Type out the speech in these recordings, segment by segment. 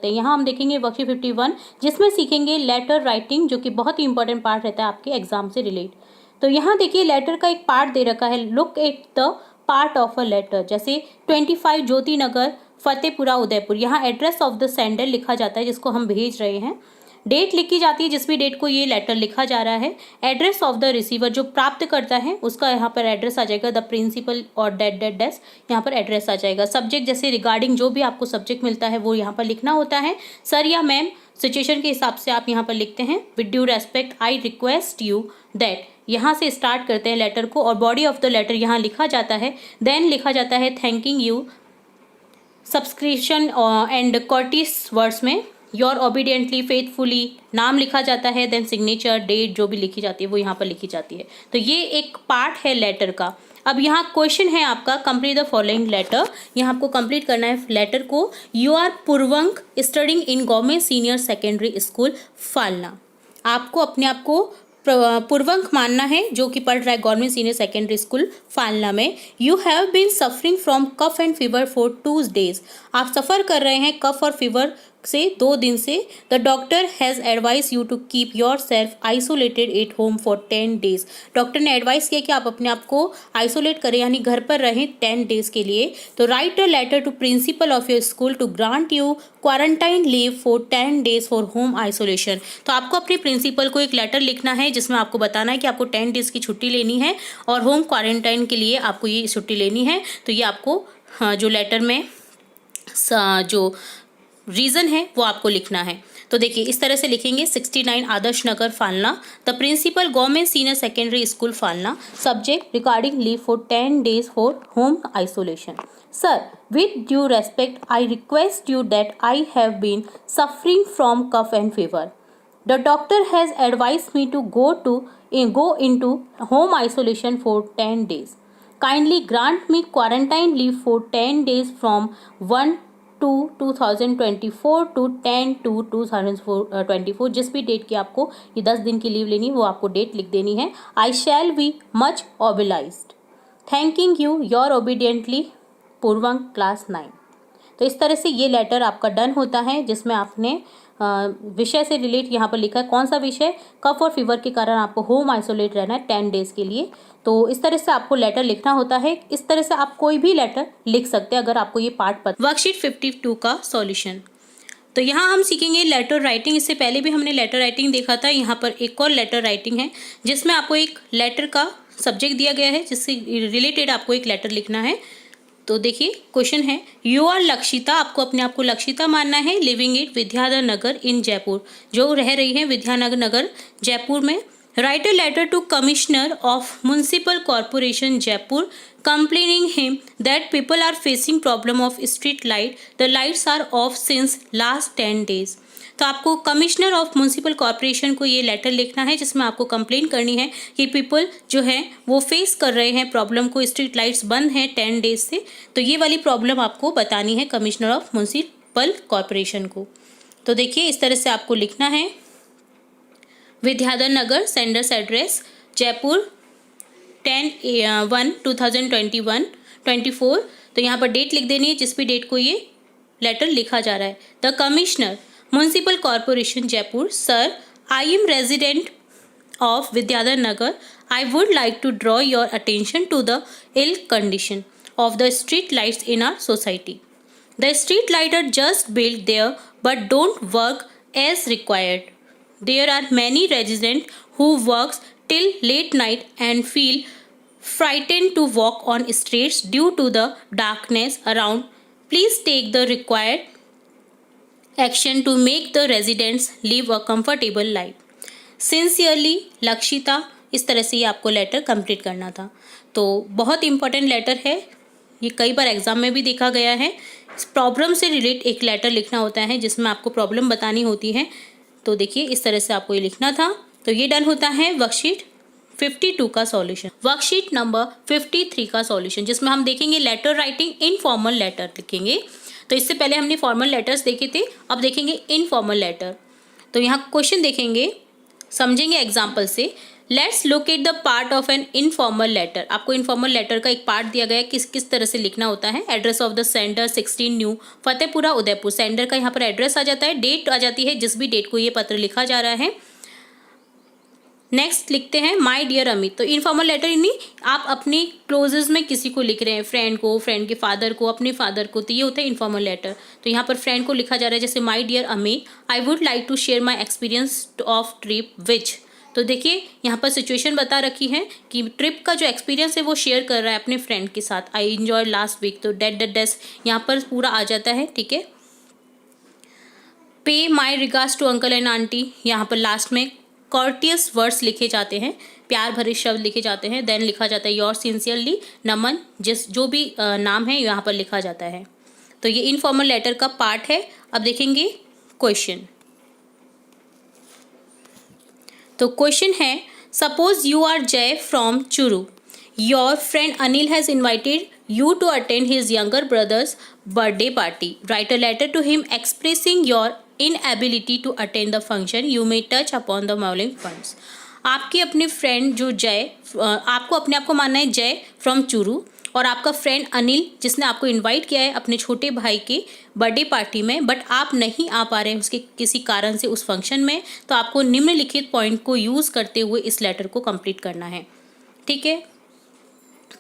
सकते हैं। यहाँ हम देखेंगे वर्कशीट 51 जिसमें सीखेंगे लेटर राइटिंग, जो कि बहुत ही इंपॉर्टेंट पार्ट रहता है आपके एग्जाम से रिलेट। तो यहाँ देखिए लेटर का एक पार्ट दे रखा है, look at the part of a letter. जैसे 25 ज्योति नगर फतेहपुरा उदयपुर, यहाँ एड्रेस ऑफ द सेंडर लिखा जाता है जिसको हम भेज रहे हैं। डेट लिखी जाती है जिस भी डेट को ये लेटर लिखा जा रहा है। एड्रेस ऑफ द रिसीवर, जो प्राप्त करता है उसका यहाँ पर एड्रेस आ जाएगा, द प्रिंसिपल और डेट यहाँ पर एड्रेस आ जाएगा। सब्जेक्ट जैसे रिगार्डिंग जो भी आपको सब्जेक्ट मिलता है वो यहाँ पर लिखना होता है। सर या मैम सिचुएशन के हिसाब से आप यहाँ पर लिखते हैं। With due respect I request you that, यहाँ से स्टार्ट करते हैं लेटर को और बॉडी ऑफ द लेटर यहाँ लिखा जाता है। देन लिखा जाता है thanking you subscription and courteous words में योर ओबीडियंटली फेथफुली नाम लिखा जाता है। देन सिग्नेचर डेट जो भी लिखी जाती है वो यहाँ पर लिखी जाती है। तो ये एक पार्ट है लेटर का। अब यहाँ क्वेश्चन है आपका, कंप्लीट द फॉलोइंग लेटर। यहाँ आपको कंप्लीट करना है लेटर को। You are Purvank studying in government senior secondary school Falna. आपको अपने आप को पूर्वंक मानना है जो कि पढ़ रहा है government senior secondary school Falna में। You have been suffering from cough and fever for 2 days। आप सफ़र कर रहे हैं कफ और फीवर से 2 दिन से। The doctor has advise you to keep yourself isolated at home for 10 days। Doctor ने एडवाइस किया कि आप अपने आप को आइसोलेट करें यानी घर पर रहें 10 days के लिए। तो write a letter to principal of your school to grant you quarantine leave for 10 days for home isolation. तो आपको अपने प्रिंसिपल को एक लेटर लिखना है जिसमें आपको बताना है कि आपको 10 days की छुट्टी लेनी है और होम क्वारंटाइन के लिए आपको ये छुट्टी लेनी है। तो ये आपको जो लेटर में जो रीज़न है वो आपको लिखना है। तो देखिए इस तरह से लिखेंगे। 69 Adarsh Nagar Falna, the principal government senior secondary school Falna, subject regarding leave for 10 days for home isolation. Sir, with due respect I request you that I have been suffering from cough and fever. The doctor has advised me to go into home isolation for 10 days. Kindly grant me quarantine leave for 10 days from 1/2/2024 to 10/2/2024। जिस भी date की आपको ये 10 दिन की leave लेनी है वो आपको डेट लिख देनी है। I shall be much obliged, thanking you your obediently Purvank class 9। तो इस तरह से ये लेटर आपका डन होता है जिसमें आपने विषय से रिलेट यहाँ पर लिखा है। कौन सा विषय? कफ और फीवर के कारण आपको होम आइसोलेट रहना है 10 days के लिए। तो इस तरह से आपको लेटर लिखना होता है। इस तरह से आप कोई भी लेटर लिख सकते हैं अगर आपको ये पार्ट पता। वर्कशीट 52 का सॉल्यूशन। तो यहाँ हम सीखेंगे लेटर राइटिंग। इससे पहले भी हमने लेटर राइटिंग देखा था। यहाँ पर एक और लेटर राइटिंग है जिसमें आपको एक लेटर का सब्जेक्ट दिया गया है जिससे रिलेटेड आपको एक लेटर लिखना है। तो देखिए क्वेश्चन है, यू आर लक्षिता, आपको अपने आप को लक्षिता मानना है, living it Vidyadhar Nagar in Jaipur, जो रह रही है विद्यानगर नगर जयपुर में। Write a letter to commissioner of municipal corporation Jaipur complaining him that people are facing problem of street light, the lights are off since last 10 days। तो आपको कमिश्नर ऑफ म्यूनसिपल कॉर्पोरेशन को ये letter लिखना है जिसमें आपको कंप्लेन करनी है कि पीपल जो है वो फेस कर रहे हैं प्रॉब्लम को, स्ट्रीट लाइट्स बंद हैं 10 days से। तो ये वाली प्रॉब्लम आपको बतानी है कमिश्नर ऑफ म्यूनसिपल कॉर्पोरेशन को। तो देखिए इस तरह से आपको लिखना है, विद्याधर नगर, सेंडर्स एड्रेस जयपुर 10/1/2024। तो यहाँ पर डेट लिख देनी है जिस भी डेट को ये लेटर लिखा जा रहा है। The commissioner municipal corporation Jaipur, sir I am resident of Vidyadhar Nagar, I would like to draw your attention to the ill condition of the street lights in our society. The street light are just built there but don't work as required. There are many residents who works till late night and feel frightened to walk on streets due to the darkness around. Please take the required action to make the residents live a comfortable life. Sincerely, Lakshita. इस तरह से ये आपको letter complete करना था। तो बहुत important letter है, ये कई बार एग्जाम में भी देखा गया है। इस प्रॉब्लम से रिलेट एक लेटर लिखना होता है जिसमें आपको प्रॉब्लम बतानी होती है। तो देखिए इस तरह से आपको ये लिखना था। तो ये डन होता है वर्कशीट 52 का सॉल्यूशन। वर्कशीट नंबर 53 का सॉल्यूशन जिसमें हम देखेंगे लेटर राइटिंग, इनफॉर्मल लेटर लिखेंगे। तो इससे पहले हमने फॉर्मल लेटर्स देखे थे, अब देखेंगे इनफॉर्मल लेटर। तो यहाँ क्वेश्चन देखेंगे, समझेंगे एग्जाम्पल से। Let's look at the part of an informal letter. आपको इनफॉर्मल लेटर का एक पार्ट दिया गया है, किस किस तरह से लिखना होता है। Address of the sender 16 new Fatehpura Udaipur. Sender का यहाँ पर एड्रेस आ जाता है, डेट आ जाती है जिस भी डेट को ये पत्र लिखा जा रहा है। नेक्स्ट लिखते हैं माय डियर अमित। तो इनफॉर्मल लेटर यानी आप अपने क्लोजेस में किसी को लिख रहे हैं, फ्रेंड को, फ्रेंड के फादर को, अपने फादर को, तो ये होता है इनफॉर्मल लेटर। तो यहाँ पर फ्रेंड को लिखा जा रहा है, जैसे my dear Amit, I would like to share my experience of trip which. तो देखिए यहाँ पर सिचुएशन बता रखी है कि ट्रिप का जो एक्सपीरियंस है वो शेयर कर रहा है अपने फ्रेंड के साथ। आई एंजॉय लास्ट वीक, तो डेट यहाँ पर पूरा आ जाता है, ठीक है। Pay my regards to uncle and aunty, यहाँ पर लास्ट में कॉर्टियस वर्ड्स लिखे जाते हैं, प्यार भरे शब्द लिखे जाते हैं। देन लिखा जाता है योर सिंसियरली नमन, जो भी नाम है यहाँ पर लिखा जाता है। तो ये इनफॉर्मल लेटर का पार्ट है। अब देखेंगे क्वेश्चन। तो क्वेश्चन है, सपोज यू आर जय from Churu, your friend Anil has invited you to attend his younger brother's birthday party. Write a letter to him expressing your inability to attend the function. You may touch upon the following points. आपके अपने friend जो जय, आपको अपने आप को मानना है जय फ्रॉम चूरू, और आपका फ्रेंड अनिल जिसने आपको इनवाइट किया है अपने छोटे भाई के बर्थडे पार्टी में, बट आप नहीं आ पा रहे हैं उसके किसी कारण से उस फंक्शन में। तो आपको निम्नलिखित पॉइंट को यूज़ करते हुए इस लेटर को कंप्लीट करना है, ठीक है।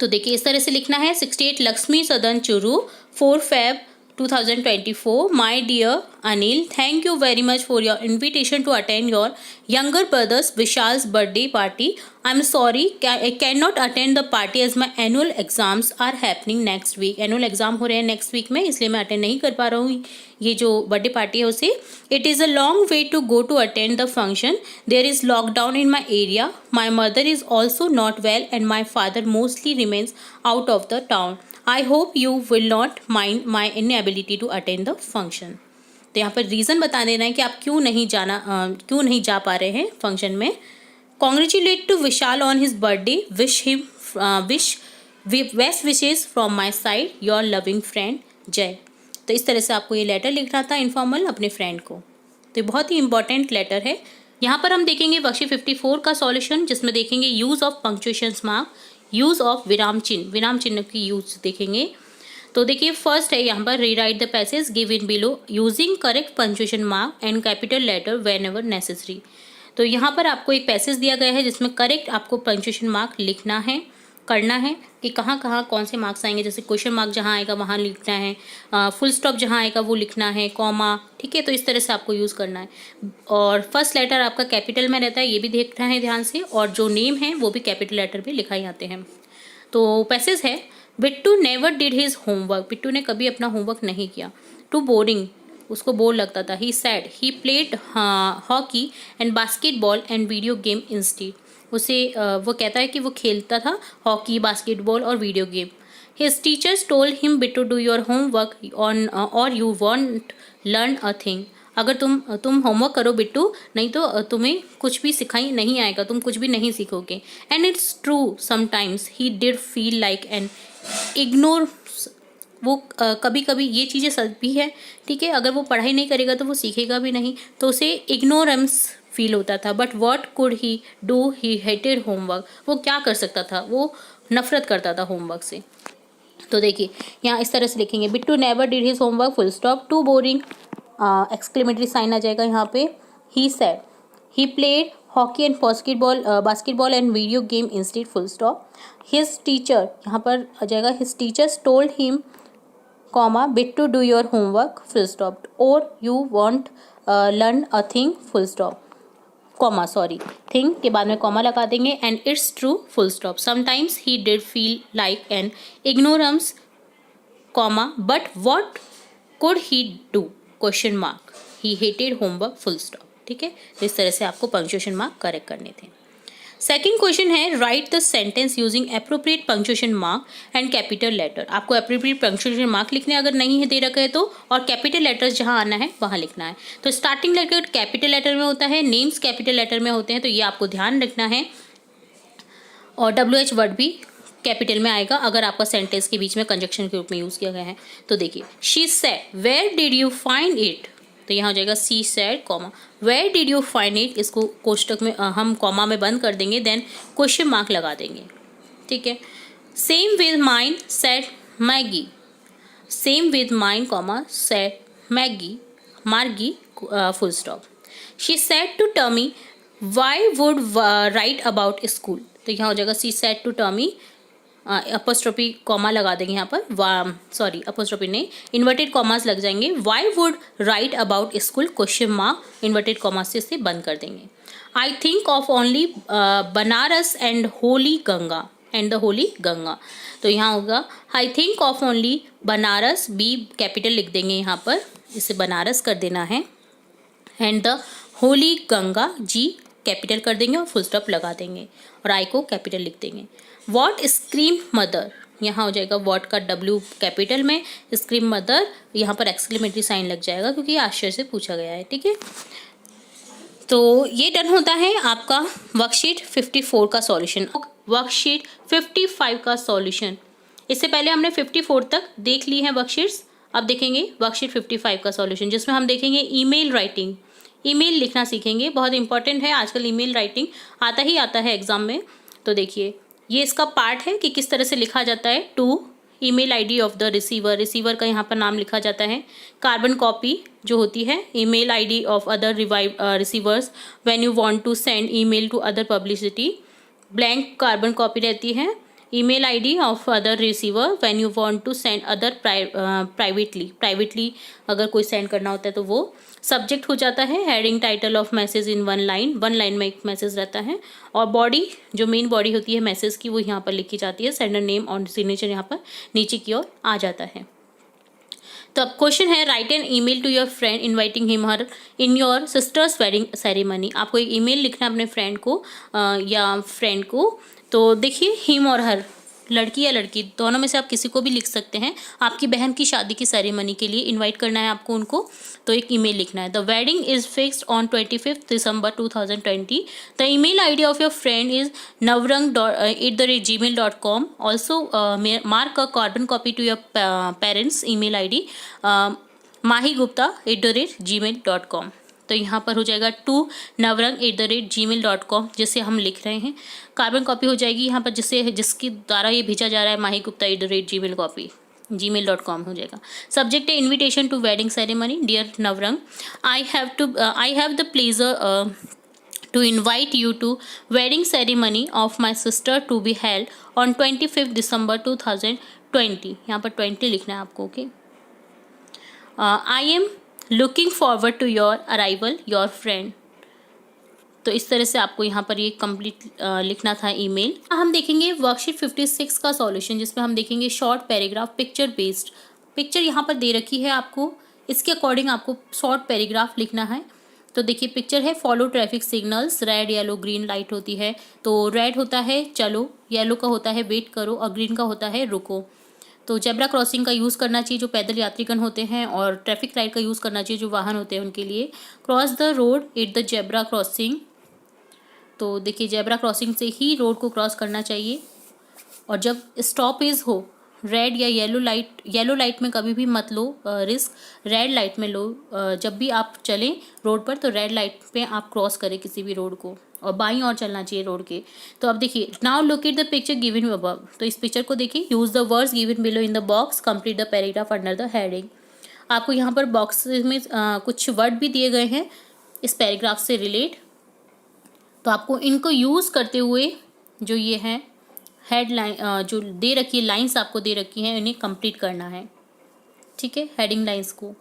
तो देखिए इस तरह से लिखना है, 68 लक्ष्मी सदन Churu, 4 Feb 2024. My dear Anil, thank you very much for your invitation to attend your younger brother's Vishal's birthday party. I'm sorry, I cannot attend the party as my annual exams are happening next week. Annual exam हो रहे हैं next week में, इसलिए मैं attend नहीं कर पा रहा हूँ ये जो बर्थडे पार्टी है उसे। It is a long way to go to attend the function. There is lockdown in my area. My mother is also not well and my father mostly remains out of the town. I hope you will not mind my inability to attend the function. तो यहाँ पर reason बता देना है कि आप क्यों नहीं जा पा रहे हैं फंक्शन में। Congratulate to Vishal on his birthday. Wish him best wishes from my side. Your loving friend जय। तो इस तरह से आपको ये लेटर लिखना था इनफॉर्मल अपने फ्रेंड को। तो ये बहुत ही इंपॉर्टेंट लेटर है। यहाँ पर हम देखेंगे वर्कशीट 54 का सॉल्यूशन, जिसमें देखेंगे use of punctuation mark, use of विराम चिन्ह की यूज देखेंगे। तो देखिए फर्स्ट है यहाँ पर rewrite the passage given below using correct punctuation mark and capital letter when ever necessary. तो यहाँ पर आपको एक पैसेज दिया गया है जिसमें करेक्ट आपको पंक्चुएशन मार्क लिखना है, करना है कि कहाँ कहाँ कौन से मार्क्स आएंगे। जैसे क्वेश्चन मार्क जहाँ आएगा वहाँ लिखना है, फुल स्टॉप जहाँ आएगा वो लिखना है, कॉमा, ठीक है। तो इस तरह से आपको यूज़ करना है। और फर्स्ट लेटर आपका कैपिटल में रहता है, ये भी देखना है ध्यान से, और जो नेम है वो भी कैपिटल लेटर में लिखाई जाते हैं। तो पैसेज है, Bittu never did his homework, Bittu ने कभी अपना होमवर्क नहीं किया। टू बोरिंग, उसको बोर लगता था। He said, he played hockey and basketball and video game instead, उसे वो कहता है कि वो खेलता था हॉकी, बास्केटबॉल और video game. His teachers told him Bittu do your homework on और you won't learn a thing, अगर तुम होमवर्क करो बिट्टू, नहीं तो तुम्हें कुछ भी सिखाई नहीं आएगा, तुम कुछ भी नहीं सीखोगे। And it's true sometimes he did feel like an ignore, वो कभी कभी ये चीज़ें सच भी है, ठीक है। अगर वो पढ़ाई नहीं करेगा तो वो सीखेगा भी नहीं, तो उसे इग्नोरेंस फील होता था। But what could he do, he hated homework, वो क्या कर सकता था, वो नफरत करता था होमवर्क से। तो देखिए यहाँ इस तरह से लिखेंगे, Bittu never did his homework, full stop, too boring, exclamatory sign आ जाएगा यहाँ पे। He said, he played hockey and basketball and video game instead, full stop. His teacher, यहाँ पर आ जाएगा his teachers told him, comma, Bittu do your homework, full stop, और you won't learn a thing, full stop, comma, sorry, thing के बाद में comma लगा देंगे। And it's true, full stop, sometimes he did feel like an ignorance, comma, but what could he do, question mark, he hated homework, full stop, ठीक है। तो इस तरह से आपको पंक्चुएशन मार्क करेक्ट करने थे। सेकंड क्वेश्चन है, write the sentence using appropriate punctuation mark and capital letter. आपको एप्रोप्रिएट पंक्चुएशन मार्क लिखने अगर नहीं है दे रखा है तो, और कैपिटल लेटर्स जहां आना है वहां लिखना है। तो स्टार्टिंग लेटर कैपिटल लेटर में होता है, नेम्स कैपिटल लेटर में होते हैं, तो ये आपको ध्यान रखना है। और WH वर्ड भी कैपिटल में आएगा अगर आपका सेंटेंस के बीच में कंजक्शन के रूप में यूज़ किया गया है। तो देखिए, she said, where did you find it, तो यहाँ हो जाएगा she said comma where did you find it, इसको कोष्टक में हम कॉमा में बंद कर देंगे, देन क्वेश्चन मार्क लगा देंगे, ठीक है। Same with mine said Maggie, same with mine comma said Maggie Margie full stop. She said to Tommy why would write about school, तो यहाँ हो जाएगा she said to Tommy apostrophe comma लगा देंगे यहाँ पर, सॉरी अपोस्ट्रोफी नहीं, inverted commas लग जाएंगे। Why would write about school question mark inverted commas से इसे बंद कर देंगे। I think of only Banaras and holy Ganga and the holy Ganga, तो यहाँ होगा I think of only Banaras, B capital लिख देंगे यहाँ पर, इसे बनारस कर देना है, and the holy Ganga G capital कर देंगे और फुल स्टॉप लगा देंगे और आई को कैपिटल लिख देंगे। वॉट स्क्रीम मदर, यहाँ हो जाएगा वॉट का डब्ल्यू कैपिटल में, स्क्रीम मदर यहाँ पर एक्सक्लेमेटरी साइन लग जाएगा क्योंकि ये आश्चर्य से पूछा गया है, ठीक है। तो ये डन होता है आपका वर्कशीट 54 का सॉल्यूशन। वर्कशीट 55 का सॉल्यूशन, इससे पहले हमने 54 तक देख ली है वर्कशीट्स, अब देखेंगे वर्कशीट 55 का सॉल्यूशन, जिसमें हम देखेंगे ईमेल राइटिंग, ईमेल लिखना सीखेंगे। बहुत इंपॉर्टेंट है, आजकल ईमेल राइटिंग आता ही आता है एग्जाम में। तो देखिए ये इसका पार्ट है कि किस तरह से लिखा जाता है। To email ID of the receiver, receiver का यहाँ पर नाम लिखा जाता है। कार्बन कॉपी जो होती है email ID of other receivers when you want to send email to other publicity. Blank carbon copy रहती है। Email ID of other receiver when you want to send other privately अगर कोई send करना होता है तो वो। सब्जेक्ट हो जाता है heading title of message in one line में एक मैसेज रहता है। और बॉडी जो मेन बॉडी होती है मैसेज की वो यहाँ पर लिखी जाती है। सेंडर नेम और सिग्नेचर यहाँ पर नीचे की ओर आ जाता है। तो अब क्वेश्चन है write an email to your friend inviting him her in your sister's wedding ceremony. आपको एक ईमेल लिखना है अपने फ्रेंड को या फ्रेंड को। तो देखिए हिम और हर, लड़की या लड़की दोनों में से आप किसी को भी लिख सकते हैं। आपकी बहन की शादी की सेरेमनी के लिए इनवाइट करना है आपको उनको, तो एक ईमेल लिखना है। The wedding is fixed on 25 December 2020। The email ID of your friend is navrang@gmail.com। Also mark a carbon copy to your parents email ID mahigupta@gmail.com। तो यहाँ पर हो जाएगा टू navrang@gmail.com जैसे हम लिख रहे हैं। कार्बन कॉपी हो जाएगी यहाँ पर जिसके द्वारा ये भेजा जा रहा है mahigupta@gmail.com हो जाएगा। सब्जेक्ट है invitation to wedding ceremony. Dear Navrang, I have the pleasure to invite you to wedding ceremony of my sister to be held on 25 December 2020। यहाँ पर 20 लिखना है आपको, okay. I am looking forward to your arrival, your friend। तो इस तरह से आपको यहाँ पर ये कंप्लीट लिखना था ईमेल। हम देखेंगे वर्कशीट 56 का सॉल्यूशन, जिसमें हम देखेंगे short paragraph picture based. Picture यहाँ पर दे रखी है आपको, इसके अकॉर्डिंग आपको शॉर्ट पैराग्राफ लिखना है। तो देखिए पिक्चर है follow traffic signals, red yellow green light होती है। तो रेड होता है चलो, येलो का होता है वेट करो और ग्रीन का होता है रुको। तो जेब्रा क्रॉसिंग का यूज़ करना चाहिए जो पैदल यात्रीगण होते हैं, और ट्रैफिक लाइट का यूज़ करना चाहिए जो वाहन होते हैं उनके लिए। Cross the road at the zebra crossing. तो देखिए जेब्रा क्रॉसिंग से ही रोड को क्रॉस करना चाहिए। और जब स्टॉपेज हो रेड या येलो लाइट में कभी भी मत लो रिस्क, रेड लाइट में लो। जब भी आप चलें रोड पर तो रेड लाइट पे आप क्रॉस करें किसी भी रोड को, और बाईं ओर चलना चाहिए रोड के। तो अब देखिए now look at the picture given above. तो इस पिक्चर को देखिए, use the words given below in the box, complete the paragraph under the heading. आपको यहाँ पर बॉक्स में कुछ वर्ड भी दिए गए हैं इस पैराग्राफ से रिलेट। तो आपको इनको यूज़ करते हुए जो ये है हेडलाइन जो दे रखी है, लाइंस आपको दे रखी हैं, इन्हें कंप्लीट करना है, ठीक है, हेडिंग लाइंस को।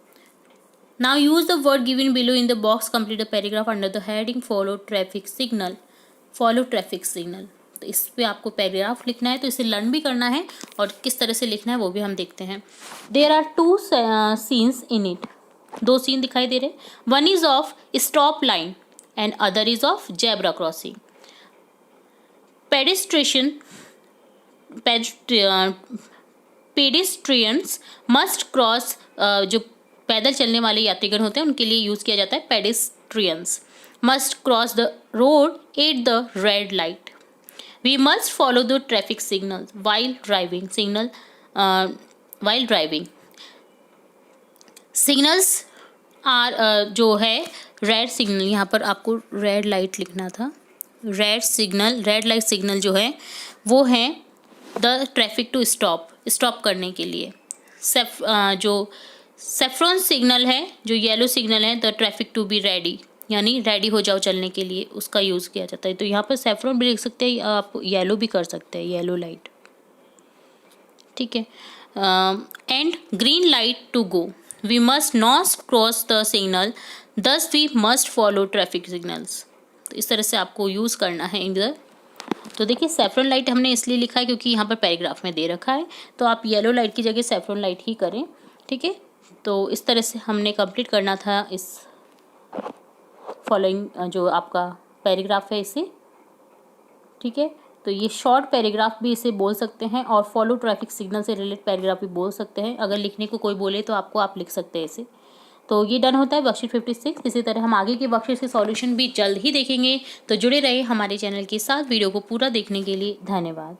Now use the word given below in the box, complete the paragraph under the heading follow traffic signal. Follow traffic signal, तो इस पे आपको पैराग्राफ लिखना है। तो इसे लर्न भी करना है और किस तरह से लिखना है वो भी हम देखते हैं। There are 2 scenes in it. 2 scene दिखाई दे रहे। One is of stop line and other is of zebra crossing. Pedestrians must cross, जो पैदल चलने वाले यात्रीगण होते हैं उनके लिए यूज़ किया जाता है pedestrians. Must cross the road at the red light. We must follow the traffic signal while driving. Signals जो है रेड सिग्नल, यहाँ पर आपको रेड लाइट लिखना था। रेड लाइट सिग्नल जो है वो है द ट्रैफिक टू स्टॉप करने के लिए। जो सेफ्रॉन सिग्नल है, जो येलो सिग्नल है, the traffic to be ready, यानी रेडी हो जाओ चलने के लिए, उसका यूज़ किया जाता है। तो यहाँ पर सेफ्रॉन भी लिख सकते हैं, आप येलो भी कर सकते हैं, येलो लाइट, ठीक है। And green light to go, we must not cross the signal, thus we must follow traffic signals. तो इस तरह से आपको यूज़ करना है इधर। तो देखिए सेफ्रॉन लाइट हमने इसलिए लिखा है क्योंकि यहाँ पर पैराग्राफ में दे रखा है, तो आप येलो लाइट की जगह सेफ्रॉन लाइट ही करें, ठीक है। तो इस तरह से हमने कंप्लीट करना था इस फॉलोइंग जो आपका पैराग्राफ है इसे, ठीक है। तो ये शॉर्ट पैराग्राफ भी इसे बोल सकते हैं और फॉलो ट्रैफिक सिग्नल से रिलेटेड पैराग्राफ भी बोल सकते हैं। अगर लिखने को कोई बोले तो आप लिख सकते हैं इसे। तो ये डन होता है वर्कशीट 56। इसी तरह हम आगे के वर्कशीट के सॉल्यूशन भी जल्द ही देखेंगे। तो जुड़े रहे हमारे चैनल के साथ। वीडियो को पूरा देखने के लिए धन्यवाद।